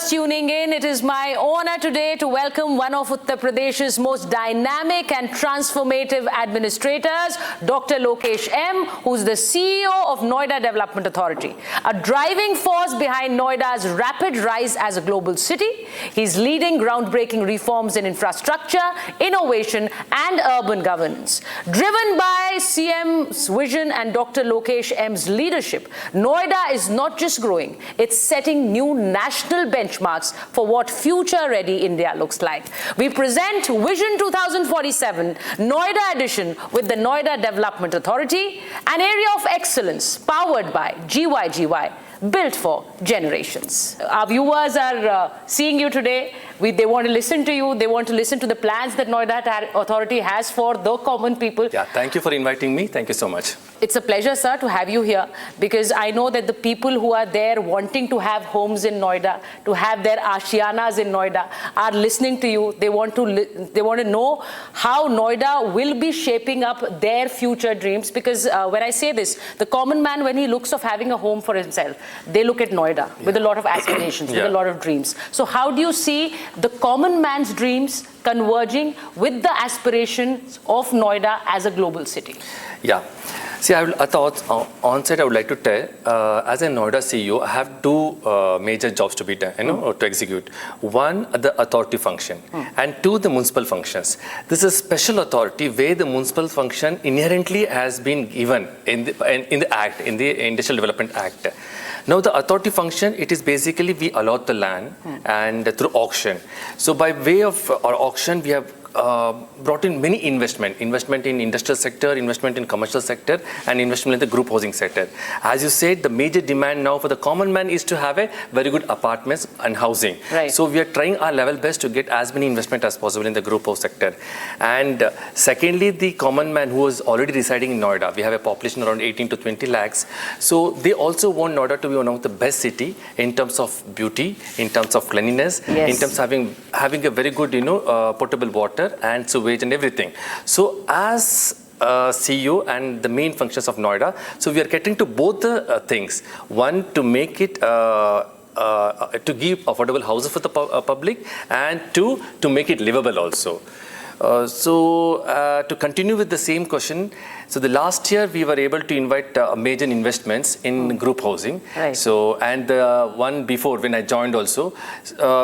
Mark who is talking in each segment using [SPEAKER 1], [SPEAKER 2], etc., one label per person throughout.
[SPEAKER 1] just tuning in, it is my honor today to welcome one of Uttar Pradesh's most dynamic and transformative administrators, Dr. Lokesh M, who's the CEO of Noida Development Authority, a driving force behind Noida's rapid rise as a global city. He's leading groundbreaking reforms in infrastructure, innovation, and urban governance. Driven by CM's vision and Dr. Lokesh M's leadership, Noida is not just growing, it's setting new national benchmarks for what future-ready India looks like. We present Vision 2047, Noida Edition with the Noida Development Authority, an area of excellence powered by GYGY, built for generations. Our viewers are seeing you today. They want to listen to you. They want to listen to the plans that Noida Authority has for the common people.
[SPEAKER 2] Yeah, thank you for inviting me. Thank you so much.
[SPEAKER 1] It's a pleasure, sir, to have you here, because I know that the people who are there wanting to have homes in Noida, to have their ashianas in Noida, are listening to you. They want to know how Noida will be shaping up their future dreams, because when I say this, the common man, when he looks of having a home for himself, they look at Noida with a lot of aspirations, with a lot of dreams. So how do you see the common man's dreams converging with the aspirations of Noida as a global city?
[SPEAKER 2] Yeah. See, at the onset, I would like to tell, as a Noida CEO, I have two major jobs to be done, to execute. One, the authority function, and two, the municipal functions. This is a special authority where the municipal function inherently has been given in the Act, in the Industrial Development Act. Now, the authority function, it is basically we allot the land and through auction. So, by way of our auction, we have brought in many investment in industrial sector, investment in commercial sector, and investment in the group housing sector. As you said, the major demand now for the common man is to have a very good apartments and housing.
[SPEAKER 1] Right.
[SPEAKER 2] So we are trying our level best to get as many investment as possible in the group house sector. And secondly, the common man who is already residing in Noida, we have a population around 18 to 20 lakhs. So they also want Noida to be one of the best city in terms of beauty, in terms of cleanliness, in terms of having a very good, potable water and sewage and everything. So as CEO and the main functions of Noida, so we are getting to both the things. One, to make it to give affordable houses for the public, and two, to make it livable also. To continue with the same question, so the last year we were able to invite major investments in group housing.
[SPEAKER 1] Right.
[SPEAKER 2] So, and the one before when I joined also,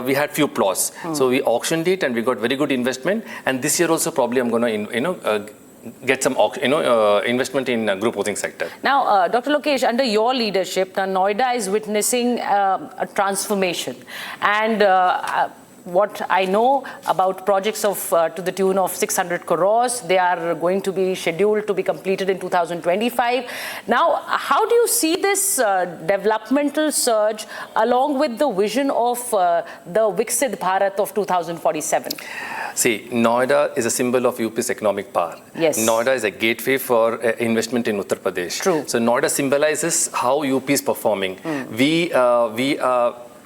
[SPEAKER 2] we had few plots. So we auctioned it and we got very good investment. And this year also probably I'm going to, get some investment in group housing sector.
[SPEAKER 1] Now, Dr. Lokesh, under your leadership, Noida is witnessing a transformation. And what I know about projects of to the tune of 600 crores, they are going to be scheduled to be completed in 2025. Now, how do you see this developmental surge along with the vision of the Viksit Bharat of 2047?
[SPEAKER 2] See, Noida is a symbol of UP's economic power.
[SPEAKER 1] Yes.
[SPEAKER 2] Noida is a gateway for investment in Uttar Pradesh.
[SPEAKER 1] True.
[SPEAKER 2] So Noida symbolizes how UP is performing.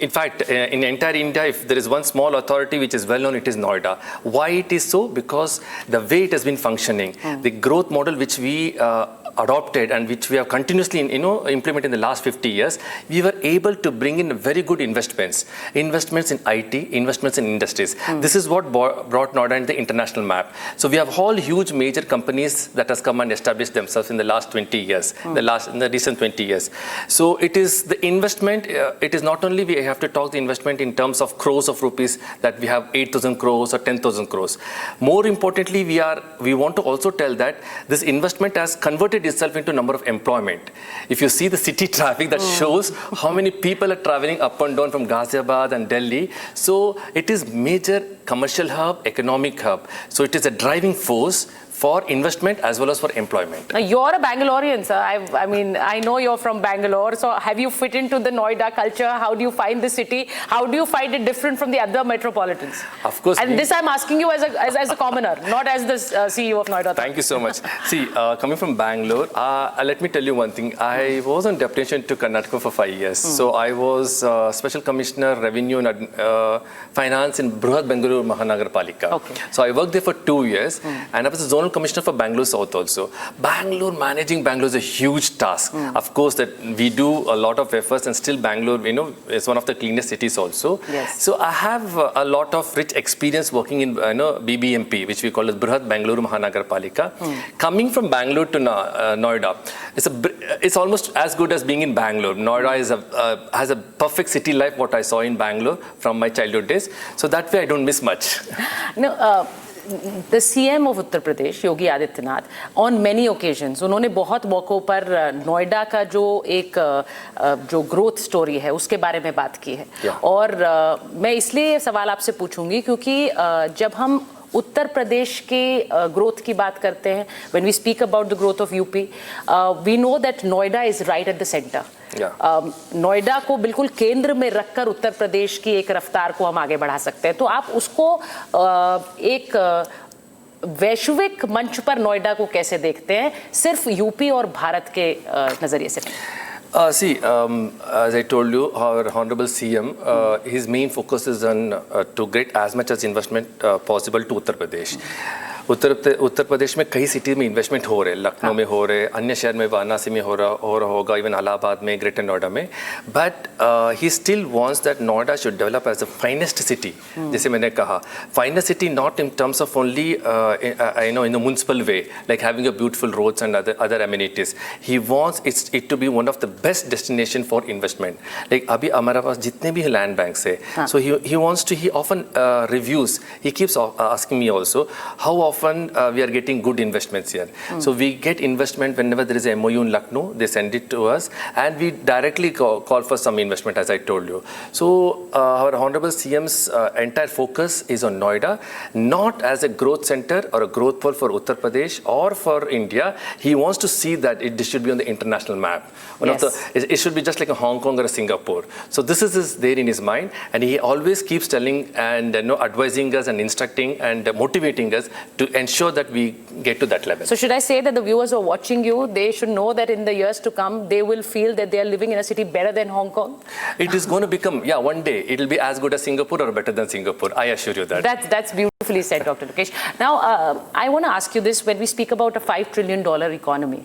[SPEAKER 2] In fact, in entire India, if there is one small authority which is well known, it is Noida. Why it is so? Because the way it has been functioning, the growth model which we adopted and which we have continuously implemented in the last 50 years, we were able to bring in very good investments in IT, investments in industries. This is what brought Noida in the international map. So we have all huge major companies that has come and established themselves in the last 20 years, in the recent 20 years. So it is the investment, it is not only we have to talk the investment in terms of crores of rupees, that we have 8,000 crores or 10,000 crores. More importantly, we want to also tell that this investment has converted itself into number of employment. If you see the city traffic, that shows how many people are traveling up and down from Ghaziabad and Delhi. So it is major commercial hub, economic hub. So it is a driving force for investment as well as for employment.
[SPEAKER 1] Now, you're a Bangalorean, sir. I mean, I know you're from Bangalore. So have you fit into the Noida culture? How do you find the city? How do you find it different from the other metropolitans?
[SPEAKER 2] Of course.
[SPEAKER 1] And this I'm asking you as a commoner, not as the CEO of Noida.
[SPEAKER 2] Thank you so much. See, coming from Bangalore, let me tell you one thing. I was on deputation to Karnataka for 5 years. So I was Special Commissioner Revenue and Finance in Bruhat Bengaluru Mahanagar Palika.
[SPEAKER 1] Okay.
[SPEAKER 2] So I worked there for 2 years, and I was a zonal Zonal Commissioner for Bangalore South also. Managing Bangalore is a huge task. Of course, that we do a lot of efforts, and still Bangalore, is one of the cleanest cities also.
[SPEAKER 1] Yes.
[SPEAKER 2] So I have a lot of rich experience working in BBMP, which we call as Brihat Bangalore Mahanagarpalika. Coming from Bangalore to Noida, it's almost as good as being in Bangalore. Noida has a perfect city life, what I saw in Bangalore from my childhood days. So that way I don't miss much.
[SPEAKER 1] The CM of Uttar Pradesh, Yogi Adityanath, on many occasions, उन्होंने बहुत मौकों पर नोएडा का जो growth story है उसके बारे में बात की है. और मैं इसलिए ये सवाल आपसे पूछूंगी क्योंकि जब हम उत्तर प्रदेश के ग्रोथ की बात करते हैं, when we speak about the growth of UP, we know that Noida is right at the center. Noida को बिल्कुल केंद्र में रखकर उत्तर प्रदेश की एक रफ्तार को हम आगे बढ़ा सकते हैं. तो आप उसको एक वैश्विक मंच पर नोएडा को कैसे देखते हैं, सिर्फ यूपी और भारत के नजरिए से?
[SPEAKER 2] As I told you, our Honorable CM, his main focus is on to get as much as investment possible to Uttar Pradesh. Uttar Pradesh में कई सिटी में इन्वेस्टमेंट हो रहे हैं, लखनऊ में हो रहे, अन्य शहर में वाराणसी में हो रहा होगा, इवन इलाहाबाद में, ग्रेटर नोएडा में. But he still wants that Noida should develop as the finest city. जैसे मैंने कहा, finest city not in terms of only in the municipal way, like having a beautiful roads and other amenities. He wants it to be one of the best destination for investment. Like अभी हमारे पास जितने भी land banks है, so he wants to, he often reviews, he keeps asking me also how often we are getting good investments here. So we get investment whenever there is a MOU in Lucknow, they send it to us, and we directly call for some investment, as I told you. So our Honorable CM's entire focus is on Noida, not as a growth center or a growth pole for Uttar Pradesh or for India. He wants to see that it should be on the international map. It should be just like a Hong Kong or a Singapore. So this is there in his mind, and he always keeps telling and advising us and instructing and motivating us to ensure that we get to that level.
[SPEAKER 1] So should I say that the viewers who are watching you, they should know that in the years to come, they will feel that they are living in a city better than Hong Kong?
[SPEAKER 2] It is going to become, one day, it will be as good as Singapore or better than Singapore. I assure you that.
[SPEAKER 1] That's beautifully said, Dr. Lokesh. Now, I want to ask you this. When we speak about a $5 trillion economy,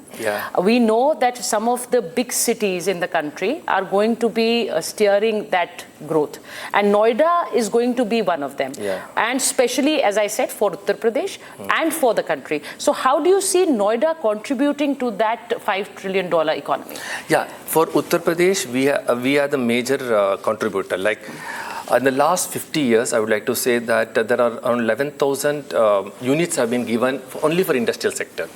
[SPEAKER 1] we know that some of the big cities in the country are going to be steering that growth. And Noida is going to be one of them. And especially, as I said, for Uttar Pradesh and for the country. So how do you see Noida contributing to that $5 trillion economy?
[SPEAKER 2] For Uttar Pradesh, we are the major contributor. Like, in the last 50 years, I would like to say that there are around 11,000 units have been given only for industrial sector.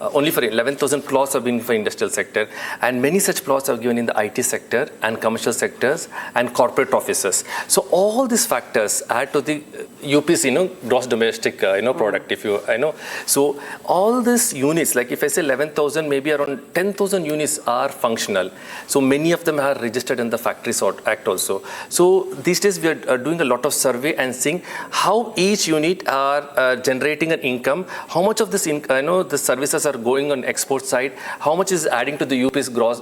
[SPEAKER 2] Only for 11,000 plots have been for industrial sector, and many such plots are given in the IT sector and commercial sectors and corporate offices. So all these factors add to the UP's gross domestic product. If you so all these units, like if I say 11,000, maybe around 10,000 units are functional. So many of them are registered in the Factories Act also. So these days we are doing a lot of survey and seeing how each unit are generating an income, how much of this the services are going on export side, how much is adding to the UP's gross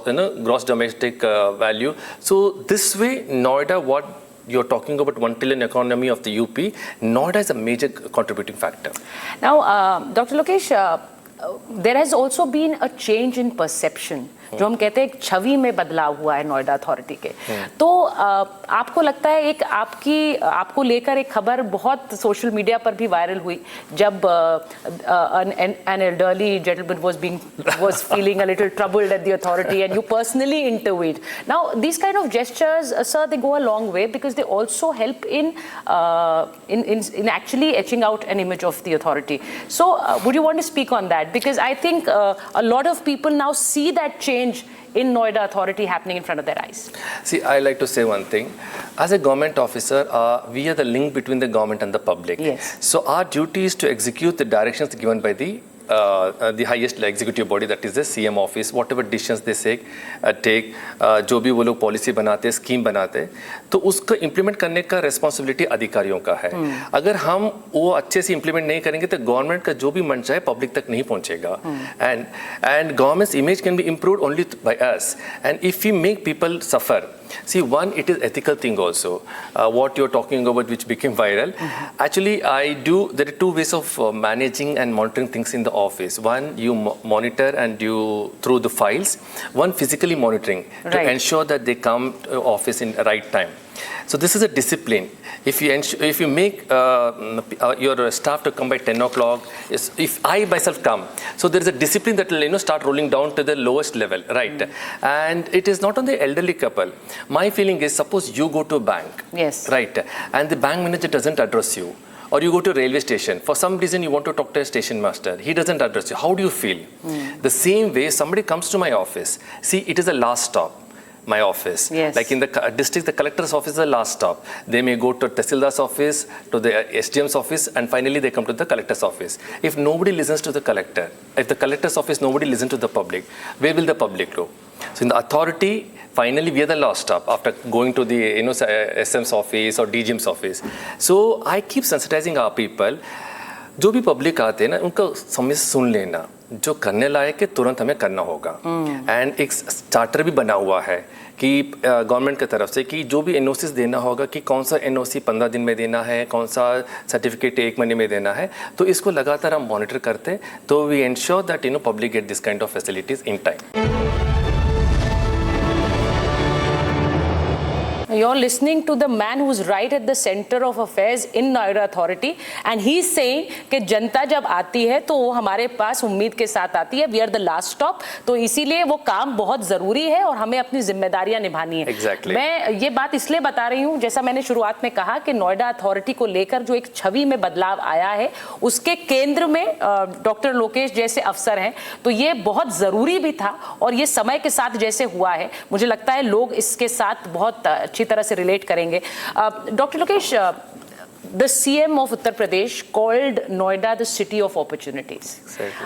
[SPEAKER 2] domestic value. So this way, Noida, what you're talking about, 1 trillion economy of the UP, Noida is a major contributing factor.
[SPEAKER 1] Now, Dr. Lokesh, there has also been a change in perception. जो हम कहते हैं एक छवि में बदलाव हुआ है Noida authority के. तो आपको लगता है आपको लेकर एक खबर बहुत सोशल मीडिया पर भी वायरल हुई जब an elderly gentleman was feeling a little troubled at the authority and you personally intervened. Now these kind of gestures, sir, they go a long way because they also help in actually etching out an image of the authority. So would you want to speak on that? Because I think a lot of people now see that change in Noida Authority happening in front of their eyes. See, I like to say one thing. As a government officer, we are the link between the government and the public. So our duty is to execute the directions given by the highest executive body, that is the CM office. Whatever decisions they take, जो भी वो लोग policy बनाते हैं, scheme बनाते हैं, तो उसको इम्प्लीमेंट करने का रिस्पॉन्सिबिलिटी अधिकारियों का है. अगर हम वो अच्छे से इम्प्लीमेंट नहीं करेंगे तो गवर्नमेंट का जो भी मन चाहे पब्लिक तक नहीं पहुंचेगा. And government's image can be improved only by us. And if we make people suffer,
[SPEAKER 2] See, one, it is ethical thing also. What you're talking about, which became viral. Actually, there are two ways of managing and monitoring things in the office. One, you monitor and you through the files. One, physically monitoring to ensure that they come to office in the right time. So this is a discipline. If you make your staff to come by 10 o'clock, if I myself come, so there is a discipline that will start rolling down to the lowest level, right? And it is not on the elderly couple. My feeling is, suppose you go to a bank, right, and the bank manager doesn't address you. Or you go to a railway station. For some reason, you want to talk to a station master. He doesn't address you. How do you feel? The same way, somebody comes to my office. See, it is a last stop. My office. Like in the district, the collector's office is the last stop. They may go to Tehsildar's office, to the SDM's office, and finally they come to the collector's office. If nobody listens to the collector, if the collector's office, nobody listens to the public, where will the public go? So in the authority, finally we are the last stop after going to the SM's office or DGM's office. So I keep sensitizing our people. जो भी public आते हैं ना, उनका समझ सुन लेना, जो करने लायक है तुरंत हमें करना होगा. एंड एक चार्टर भी बना हुआ है कि गवर्नमेंट की तरफ से कि जो भी एनओसीस देना होगा कि कौन सा एनओसी 15 दिन में देना है, कौन सा सर्टिफिकेट 1 महीने में देना है, तो इसको लगातार हम मॉनिटर करते हैं, तो we ensure that public get this kind of facilities in time.
[SPEAKER 1] You're listening to the man who's right at the center of affairs in Noida Authority, and he's saying कि जनता जब आती है तो वो हमारे पास उम्मीद के साथ आती है. We are the last stop. तो इसीलिए वो काम बहुत ज़रूरी है और हमें अपनी जिम्मेदारियां निभानी है.
[SPEAKER 2] Exactly.
[SPEAKER 1] मैं ये बात इसलिए बता रही हूँ, जैसा मैंने शुरुआत में कहा कि नोएडा अथॉरिटी को लेकर जो एक छवि में बदलाव आया है, उसके केंद्र में डॉक्टर लोकेश जैसे अफसर हैं, तो ये बहुत ज़रूरी भी था और ये समय के साथ जैसे हुआ है, मुझे लगता है लोग इसके साथ बहुत अच्छी तरह से रिलेट करेंगे. Doctor Lokesh, the CM of Uttar Pradesh called Noida the city of opportunities.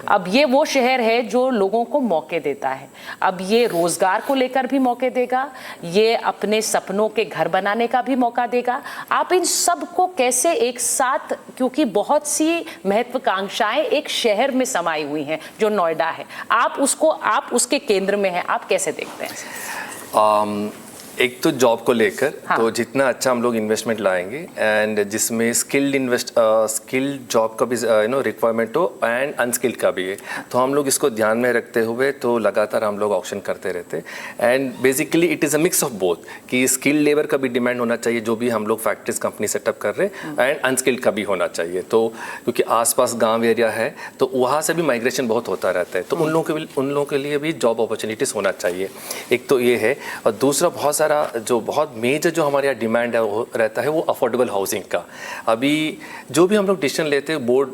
[SPEAKER 1] अब ये वो शहर है जो लोगों को मौके देता है. अब ये रोजगार को लेकर भी मौके देगा, ये अपने सपनों के घर बनाने का भी मौका देगा. आप इन सब को कैसे एक साथ, क्योंकि बहुत सी महत्वाकांक्षाएं एक शहर में समाई हुई हैं जो नोएडा है, आप उसके केंद्र में हैं, आप कैसे देखते हैं?
[SPEAKER 2] एक तो जॉब को लेकर, तो जितना अच्छा हम लोग इन्वेस्टमेंट लाएंगे एंड जिसमें स्किल्ड जॉब का भी रिक्वायरमेंट हो एंड अनस्किल्ड का भी है, तो हम लोग इसको ध्यान में रखते हुए तो लगातार हम लोग ऑक्शन करते रहते हैं. And basically it is a mix of both कि स्किल्ड लेबर का भी डिमांड होना चाहिए जो भी हम लोग फैक्ट्रीज कंपनी सेटअप कर रहे हैं, एंड अनस्किल्ड का भी होना चाहिए. तो क्योंकि आसपास गाँव एरिया है तो वहाँ से भी माइग्रेशन बहुत होता रहता है, तो उन लोगों के लिए भी जॉब अपॉर्चुनिटीज़ होना चाहिए. एक तो ये है, और दूसरा बहुत जो बहुत मेजर जो हमारे यहाँ डिमांड है वो रहता है वो अफोर्डेबल हाउसिंग का. अभी जो भी हम लोग डिसीजन लेते हैं, बोर्ड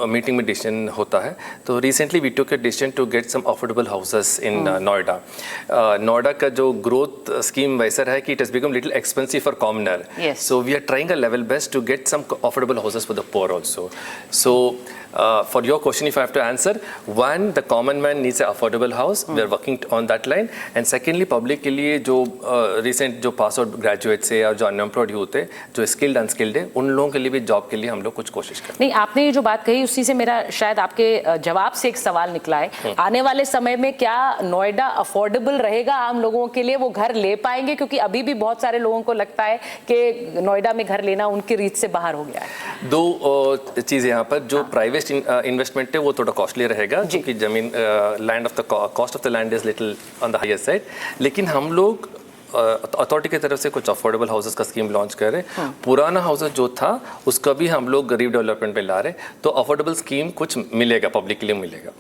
[SPEAKER 2] मीटिंग में डिसीजन होता है, तो recently we took a decision to get some affordable houses in Noida. Noida का जो ग्रोथ स्कीम वैसा है कि it has become little expensive for commoner, so we are trying a level best to get some affordable houses for the poor also. So for your question, if I have to answer, one, the common man needs an affordable house. We are working on that line. And secondly, public के लिए जो recent जो pass out graduates है और जो unemployed youth है, जो skilled unskilled है, उन लोगों के लिए भी जॉब के लिए हम लोग कुछ कोशिश करें.
[SPEAKER 1] नहीं, आपने ये जो बात कही उसी से मेरा शायद आपके जवाब से एक सवाल निकला है. आने वाले समय में क्या नोएडा अफोर्डेबल रहेगा आम लोगों के लिए? वो घर ले पाएंगे? क्योंकि अभी भी बहुत सारे लोगों को लगता है कि नोएडा में घर लेना उनकी रीत से बाहर हो गया है.
[SPEAKER 2] दो चीज़ यहाँ पर, जो प्राइवेट इन्वेस्टमेंट है वो थोड़ा कॉस्टली रहेगा क्योंकि जमीन land of the cost of the land is little on the higher side. लेकिन हम लोग अथॉरिटी की तरफ से कुछ अफोर्डेबल हाउसेस का स्कीम लॉन्च कर रहे हैं. पुराना हाउसेस जो था उसका भी हम लोग रीडेवलपमेंट पे ला रहे हैं, तो अफोर्डेबल स्कीम कुछ मिलेगा, पब्लिक के लिए मिलेगा.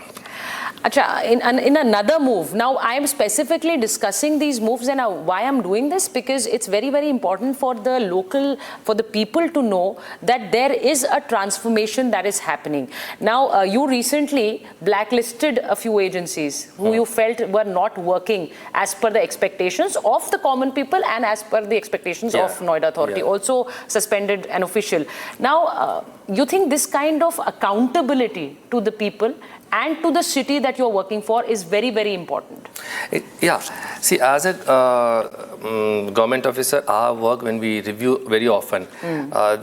[SPEAKER 1] Acha, in another move, now I am specifically discussing these moves and why I'm doing this, because it's very, very important for the people to know that there is a transformation that is happening. Now, you recently blacklisted a few agencies who you felt were not working as per the expectations of the common people and as per the expectations of Noida Authority. Also suspended an official. Now, you think this kind of accountability to the people and to the city that you're working for is very, very important?
[SPEAKER 2] Yeah. See, as a government officer, our work, when we review very often,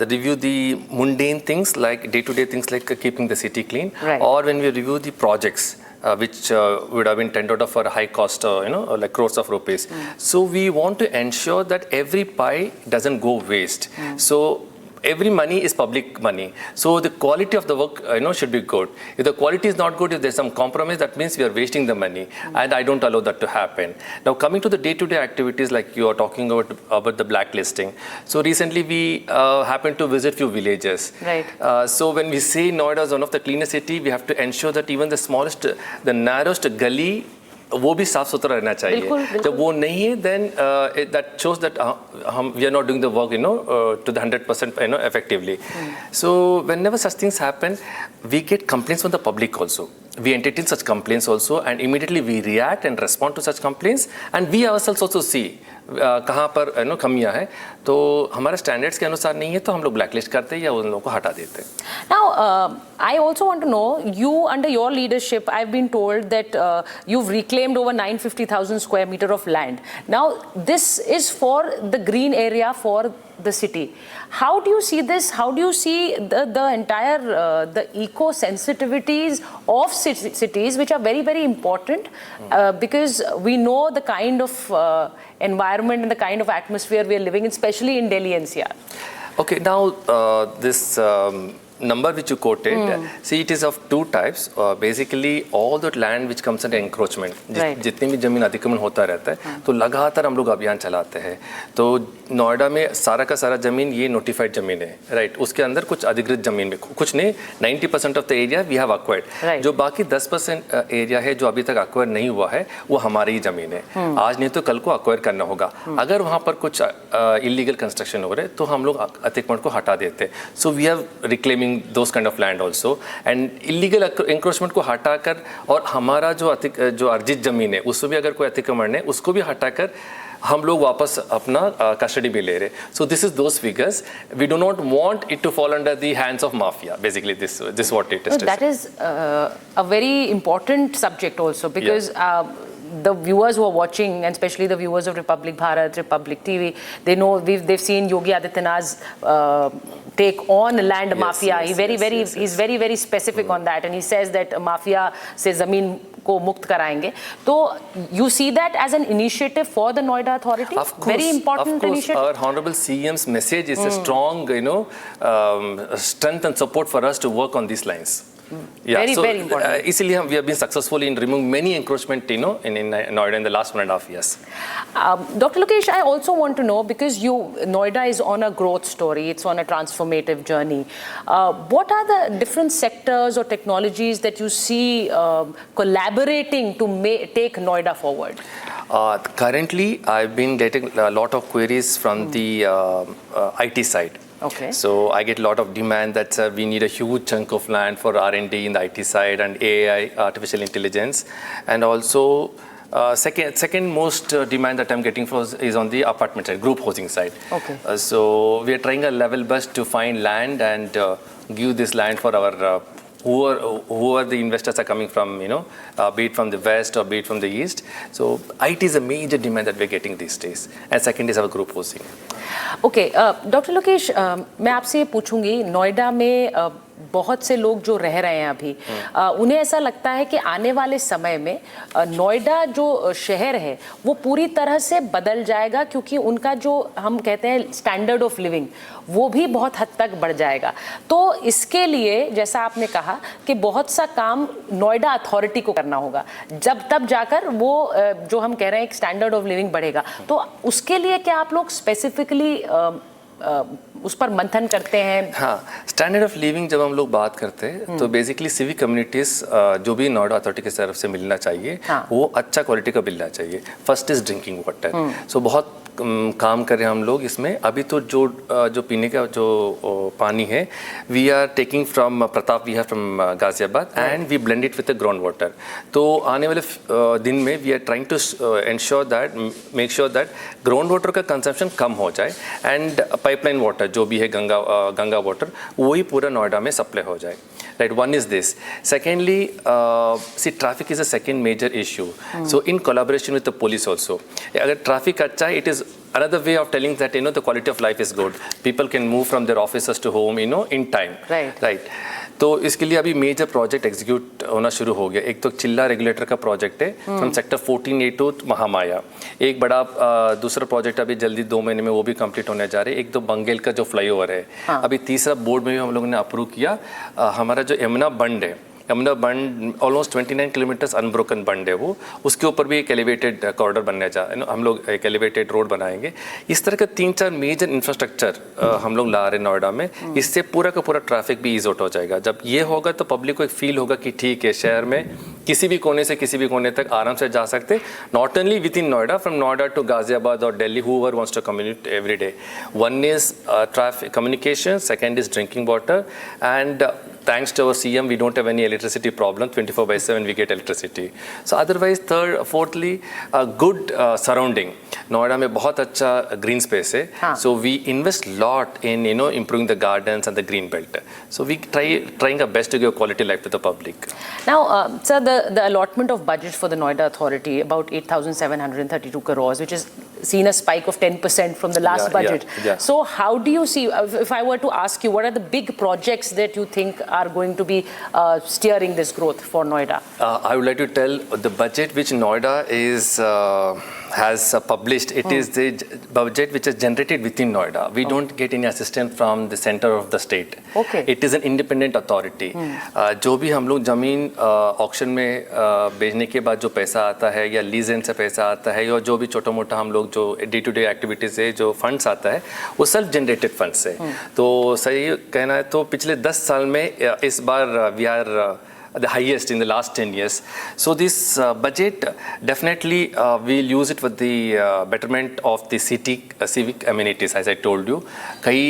[SPEAKER 2] review the mundane things like day-to-day things like keeping the city clean, or when we review the projects which would have been tendered for a high cost, like crores of rupees. So we want to ensure that every pie doesn't go waste. So every money is public money. So the quality of the work, should be good. If the quality is not good, if there's some compromise, that means we are wasting the money. And I don't allow that to happen. Now, coming to the day-to-day activities, like you are talking about the blacklisting. So recently, we happened to visit few villages.
[SPEAKER 1] Right.
[SPEAKER 2] So when we say Noida is one of the cleanest city, we have to ensure that even the smallest, the narrowest gully, वो भी साफ सुथरा रहना चाहिए. जब वो नहीं है, then that shows that we are not doing the work, to the 100%, effectively. So whenever such things happen, we get complaints from the public also. We entertain such complaints also, and immediately we react and respond to such complaints, and we ourselves also see कहाँ पर कमियाँ हैं. तो हमारे standards के अनुसार नहीं है तो हम लोग ब्लैकलिस्ट करते हैं या उन लोगों को हटा देते हैं.
[SPEAKER 1] Now, I also want to know, you under your leadership, I've been told that you've reclaimed over 950,000 square meter of land. Now, this is for the green area for the city. How do you see this? How do you see the entire the eco sensitivities of cities, which are very, very important, because we know the kind of environment and the kind of atmosphere we are living in, especially in Delhi NCR.
[SPEAKER 2] Okay, now this number which you quoted, see, it is of two types. Basically, all that land which comes under encroachment, जितनी भी जमीन अतिक्रमण होता रहता है, तो लगातार हम लोग अभियान चलाते हैं. तो नोएडा में सारा का सारा जमीन ये नोटिफाइड जमीन है, राइट. उसके अंदर कुछ अधिकृत जमीन में कुछ नहीं, 90% of the area we have acquired. जो बाकी 10% एरिया है जो अभी तक अक्वायर नहीं हुआ है, वो हमारी ही जमीन है. आज नहीं तो कल को अक्वायर करना होगा. अगर वहाँ पर कुछ इलीगल कंस्ट्रक्शन हो रहे तो हम लोग अतिक्रमण को हटा देते हैं. So we have reclaiming those kind of land also, and illegal encroachment को हटाकर, और हमारा जो अर्जित जमीन है उसमें भी अगर कोई अतिक्रमण है उसको भी हटाकर हम लोग वापस अपना कस्टडी भी ले रहे. So this is those figures. We do not want it to fall under the hands of mafia. Basically, this what it is.
[SPEAKER 1] That is a very important subject also, because the viewers who are watching, and especially the viewers of Republic Bharat, Republic TV, they know they've seen Yogi Adityanath's take on land mafia. He's very, very specific on that, and he says that mafia se zameen को मुक्त कराएंगे. तो you see that as an initiative for the Noida Authority?
[SPEAKER 2] Of course,
[SPEAKER 1] very important initiative.
[SPEAKER 2] Our Honorable CM's message is a strong, strength and support for us to work on these lines.
[SPEAKER 1] Very important.
[SPEAKER 2] Easily we have been successful in removing many encroachment, in Noida in the last 1.5 years.
[SPEAKER 1] Dr. Lokesh, I also want to know, because Noida is on a growth story, it's on a transformative journey. What are the different sectors or technologies that you see collaborating to take Noida forward?
[SPEAKER 2] Currently, I've been getting a lot of queries from the IT side.
[SPEAKER 1] Okay.
[SPEAKER 2] So I get a lot of demand that we need a huge chunk of land for R&D in the IT side and AI, artificial intelligence, and also second most demand that I'm getting is on the apartment side, group housing side.
[SPEAKER 1] Okay.
[SPEAKER 2] So we are trying a level best to find land and give this land for our whoever the investors are coming from, be it from the west or be it from the east. So IT is a major demand that we're getting these days. And second is our group housing.
[SPEAKER 1] Okay, Dr. Lokesh, मैं आपसे ये पूछूंगी, नोएडा में बहुत से लोग जो रह रहे हैं अभी, उन्हें ऐसा लगता है कि आने वाले समय में नोएडा जो शहर है वो पूरी तरह से बदल जाएगा, क्योंकि उनका जो हम कहते हैं स्टैंडर्ड ऑफ लिविंग वो भी बहुत हद तक बढ़ जाएगा. तो इसके लिए जैसा आपने कहा कि बहुत सा काम नोएडा अथॉरिटी को करना होगा, जब तब जाकर वो जो हम कह रहे हैं एक स्टैंडर्ड ऑफ लिविंग बढ़ेगा. तो उसके लिए क्या आप लोग स्पेसिफिकली उस पर मंथन करते हैं?
[SPEAKER 2] हाँ, स्टैंडर्ड ऑफ लिविंग जब हम लोग बात करते हैं तो बेसिकली सिविक कम्युनिटीज जो भी नोएडा अथॉरिटी की तरफ से मिलना चाहिए, वो अच्छा क्वालिटी का मिलना चाहिए. First is drinking water. So बहुत काम कर रहे हैं हम लोग इसमें. अभी तो जो पीने का जो पानी है, we are taking from Pratap, we have from Ghaziabad, and we blend it with the ground water. तो आने वाले दिन में we are trying to ensure that, make sure that ground water का कंजम्पशन कम हो जाए, एंड पाइपलाइन वाटर जो भी है गंगा वाटर, वही पूरा नोएडा में सप्लाई हो जाए. Right, one is this. Secondly, see, traffic is a second major issue. So in collaboration with the police also, agar traffic अच्छा है, it is another way of telling that the quality of life is good. People can move from their offices to home, in time.
[SPEAKER 1] Right.
[SPEAKER 2] तो इसके लिए अभी major project execute होना शुरू हो गया। एक तो चिल्ला रेगुलेटर का प्रोजेक्ट है from sector 14A to Mahamaya. एक बड़ा दूसरा प्रोजेक्ट अभी जल्दी 2 महीने में वो भी कंप्लीट होने जा रहे हैं। एक तो बंगेल का जो फ्लाईओवर है, अभी तीसरा बोर्ड में भी हम लोगों ने अप्रूव किया। हमारा जो यमुना बंड है, यमुना बंड ऑलमोस्ट 29 किलोमीटर्स अनब्रोकन बंड है वो, उसके ऊपर भी एक एलिवेटेड कॉरिडोर बनने हम लोग एक एलिवेटेड रोड बनाएंगे। इस तरह के 3-4 मेजर इंफ्रास्ट्रक्चर हम लोग ला रहे हैं नोएडा में। इससे पूरा का पूरा ट्रैफिक भी ईज आउट हो जाएगा। जब ये होगा तो पब्लिक को एक फील होगा कि ठीक है, शहर में किसी भी कोने से किसी भी कोने तक आराम से जा सकते, not only within Noida, from Noida to Ghaziabad और Delhi, whoever wants to commute every day. One is traffic communication, second is drinking water, and thanks to our CM, we don't have any electricity problem. 24/7 we get electricity. So otherwise, fourthly, good surrounding. Noida में बहुत अच्छा green space है. So we invest lot in improving the gardens and the green belt. So we trying our best to give quality life to the public.
[SPEAKER 1] Now, sir, the allotment of budget for the Noida Authority, about 8,732 crores, which is seen a spike of 10% from the last budget.
[SPEAKER 2] Yeah.
[SPEAKER 1] So how do you see, if I were to ask you, what are the big projects that you think are going to be steering this growth for Noida?
[SPEAKER 2] I would like to tell the budget which Noida has published. It is the budget which is generated within Noida. We don't get any assistance from the center of the state.
[SPEAKER 1] Okay.
[SPEAKER 2] It is an independent authority. जो भी हम लोग जमीन auction में बेचने के बाद जो पैसा आता है या लीज रेंट से पैसा आता है, या जो भी छोटा मोटा हम लोग जो डे टू डे एक्टिविटीज से जो फंड्स आता है, वो सेल्फ जनरेटेड फंड्स है। तो सही कहना है तो पिछले 10 साल में इस बार we are the highest in the last 10 years. So this budget definitely we'll use it for the betterment of the city civic amenities, as I told you. कई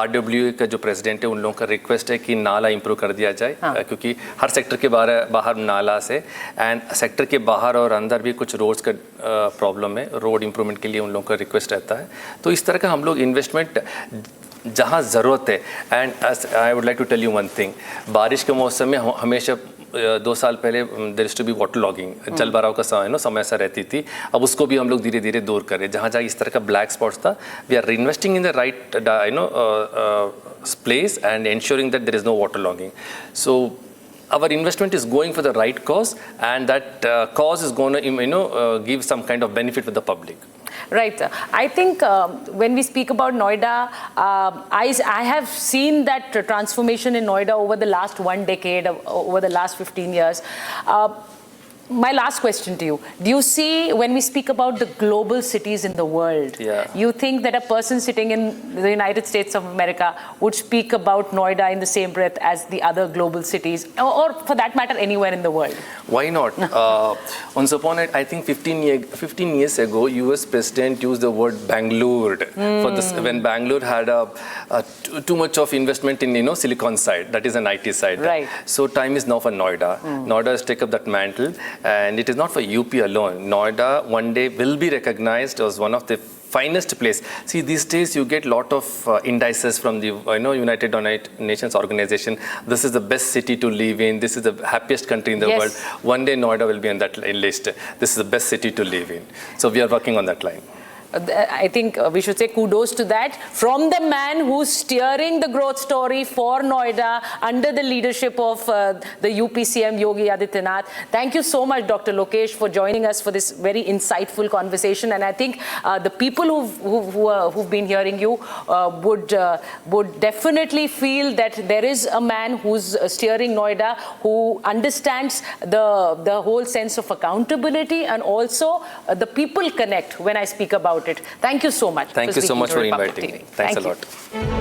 [SPEAKER 2] RWA का जो प्रेसिडेंट है, उन लोगों का रिक्वेस्ट है कि नाला इंप्रूव कर दिया जाए, क्योंकि हर सेक्टर के बाहर नाला से, एंड सेक्टर के बाहर और अंदर भी कुछ रोड्स का प्रॉब्लम है। रोड इंप्रूवमेंट के लिए उन लोगों का रिक्वेस्ट रहता है। तो इस तरह का हम लोग इन्वेस्टमेंट जहाँ ज़रूरत है। And I would like to tell you one thing, बारिश के मौसम में हमेशा 2 साल पहले there is to be water logging, जल भराव का समस्या रहती थी। अब उसको भी हम लोग धीरे धीरे दूर करें। जहाँ जहाँ इस तरह का ब्लैक स्पॉट्स था, we are investing in the right place and ensuring that there is no water logging. So our investment is going for the right cause, and that cause is going to give some kind of benefit for the public.
[SPEAKER 1] Right. I think when we speak about Noida, I have seen that transformation in Noida over the last 1 decade, over the last 15 years. My last question to you, do you see, when we speak about the global cities in the world, you think that a person sitting in the United States of America would speak about Noida in the same breath as the other global cities, or for that matter, anywhere in the world?
[SPEAKER 2] Why not? Once upon it, I think 15 years ago, US President used the word Bangalore for this, when Bangalore had too much of investment in Silicon side, that is an IT side.
[SPEAKER 1] Right.
[SPEAKER 2] So time is now for Noida. Noida has taken up that mantle. And it is not for UP alone. Noida one day will be recognized as one of the finest place. See, these days you get lot of indices from the United Nations organization. This is the best city to live in. This is the happiest country in the world. One day Noida will be on that list. This is the best city to live in. So we are working on that line.
[SPEAKER 1] I think we should say kudos to that from the man who's steering the growth story for Noida under the leadership of the UP CM Yogi Adityanath. Thank you so much, Dr. Lokesh, for joining us for this very insightful conversation. And I think the people who've been hearing you would definitely feel that there is a man who's steering Noida, who understands the whole sense of accountability, and also the people connect when I speak about it. Thank you so much.
[SPEAKER 2] Thank you so much for inviting me. Thanks a lot.